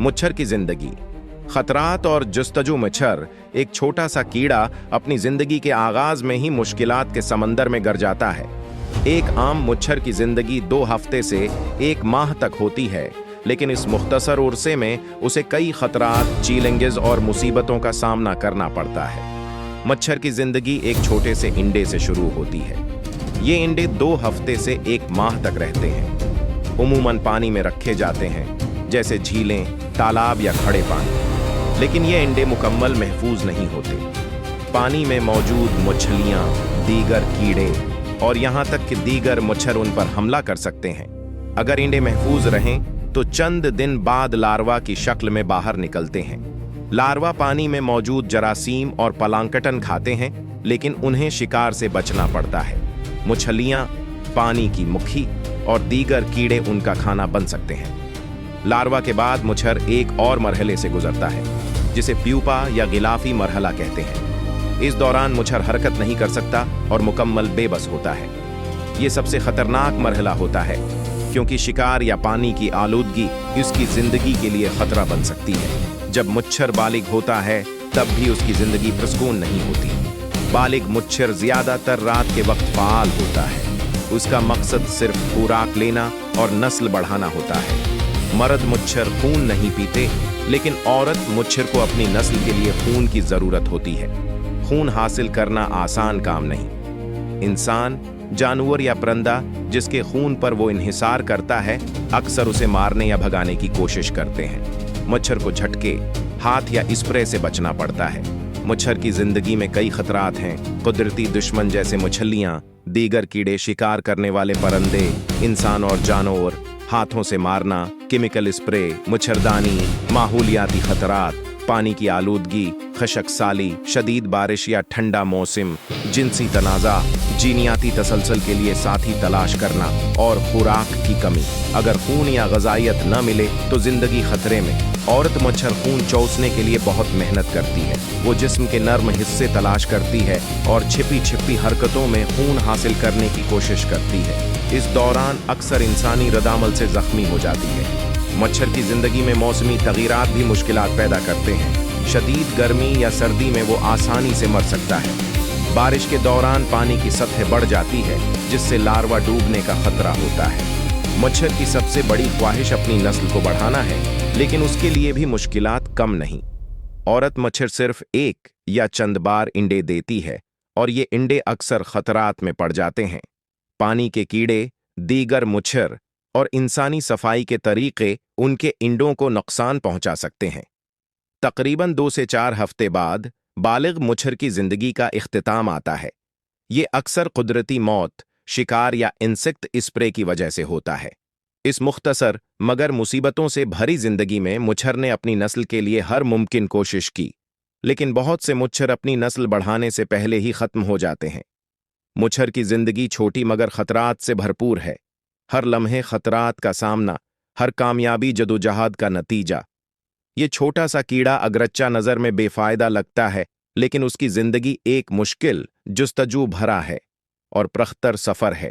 मुच्छर की जिंदगी। खतरात और जुस्तजू मच्छर एक छोटा सा कीड़ा अपनी जिंदगी के आगाज में ही मुश्किलात के समंदर में गर जाता है। एक आम मुच्छर की जिंदगी 2 हफ्ते से 1 माह तक होती है, लेकिन इस मुख्तसर उर्से में उसे कई खतरात, चैलेंजेस और मुसीबतों का सामना करना पड़ता है। मच्छर की जिंदगी एक छोटे से इंडे से शुरू होती है। ये इंडे 2 हफ्ते से 1 माह तक रहते हैं। उमूमन पानी में रखे जाते हैं, जैसे झीलें, तालाब या खड़े पानी। लेकिन ये इंडे मुकम्मल महफूज नहीं होते। पानी में मौजूद मछलियाँ, दीगर कीड़े और यहाँ तक कि दीगर मच्छर उन पर हमला कर सकते हैं। अगर इंडे महफूज रहें तो चंद दिन बाद लार्वा की शक्ल में बाहर निकलते हैं। लार्वा पानी में मौजूद जरासीम और प्लांकटन खाते हैं, लेकिन उन्हें शिकार से बचना पड़ता है। मछलियाँ, पानी की मुखी और दीगर कीड़े उनका खाना बन सकते हैं। लार्वा के बाद मच्छर एक और मरहले से गुजरता है, जिसे प्यूपा या गिलाफी मरहला कहते हैं। इस दौरान मच्छर हरकत नहीं कर सकता और मुकम्मल बेबस होता है। ये सबसे खतरनाक मरहला होता है, क्योंकि शिकार या पानी की आलूदगी इसकी जिंदगी के लिए खतरा बन सकती है। जब मच्छर बालिग होता है तब भी उसकी जिंदगी पुरसकून नहीं होती। बालिग मच्छर ज्यादातर रात के वक्त फाल होता है। उसका मकसद सिर्फ खुराक लेना और नस्ल बढ़ाना होता है। मर्द मच्छर खून नहीं पीते, लेकिन औरत मच्छर को अपनी नस्ल के लिए खून की जरूरत होती है। खून हासिल करना आसान काम नहीं। इंसान, जानवर या परिंदा जिसके खून पर वो इन्हिसार करता है, अक्सर उसे मारने या भगाने की कोशिश करते हैं। मच्छर को झटके, हाथ या स्प्रे से बचना पड़ता है। मच्छर की जिंदगी में कई खतरात हैं। कुदरती दुश्मन जैसे मछलियाँ, दीगर कीड़े, शिकार करने वाले परिंदे, इंसान और जानवर, हाथों से मारना, केमिकल स्प्रे, मच्छरदानी, माहौलियाती खतरात, पानी की आलूदगी, खशकसाली, शदीद बारिश या ठंडा मौसम, जिनसी तनाज़ा, जीनियाती तसलसल के लिए साथी तलाश करना और खुराक की कमी। अगर खून या ग़िज़ाइयत न मिले तो जिंदगी खतरे में। औरत मच्छर खून चूसने के लिए बहुत मेहनत करती है। वो जिस्म के नर्म हिस्से तलाश करती है और छिपी छिपी हरकतों में खून हासिल करने की कोशिश करती है। इस दौरान अक्सर इंसानी रदामल से जख्मी हो जाती है। मच्छर की जिंदगी में मौसमी तगीरात भी मुश्किलात पैदा करते हैं। शदीद गर्मी या सर्दी में वो आसानी से मर सकता है। बारिश के दौरान पानी की सतह बढ़ जाती है, जिससे लार्वा डूबने का खतरा होता है। मच्छर की सबसे बड़ी ख्वाहिश अपनी नस्ल को बढ़ाना है, लेकिन उसके लिए भी मुश्किलात कम नहीं। औरत मच्छर सिर्फ 1 या चंद बार इंडे देती है और ये इंडे अक्सर खतरात में पड़ जाते हैं। पानी के कीड़े, दीगर मच्छर और इंसानी सफाई के तरीके उनके इंडों को नुकसान पहुंचा सकते हैं। तकरीबन 2 से 4 हफ्ते बाद बालिग मच्छर की जिंदगी का इख्तिताम आता है। ये अक्सर कुदरती मौत, शिकार या इंसेक्ट स्प्रे की वजह से होता है। इस मुख्तसर मगर मुसीबतों से भरी जिंदगी में मच्छर ने अपनी नस्ल के लिए हर मुमकिन कोशिश की, लेकिन बहुत से मच्छर अपनी नस्ल बढ़ाने से पहले ही खत्म हो जाते हैं। मच्छर की जिंदगी छोटी मगर खतरात से भरपूर है। हर लम्हे खतरात का सामना, हर कामयाबी जदोजहद का नतीजा। ये छोटा सा कीड़ा अगरच्चा नजर में बेफायदा लगता है, लेकिन उसकी जिंदगी एक मुश्किल, जुस्तजू भरा है और प्रख्तर सफर है।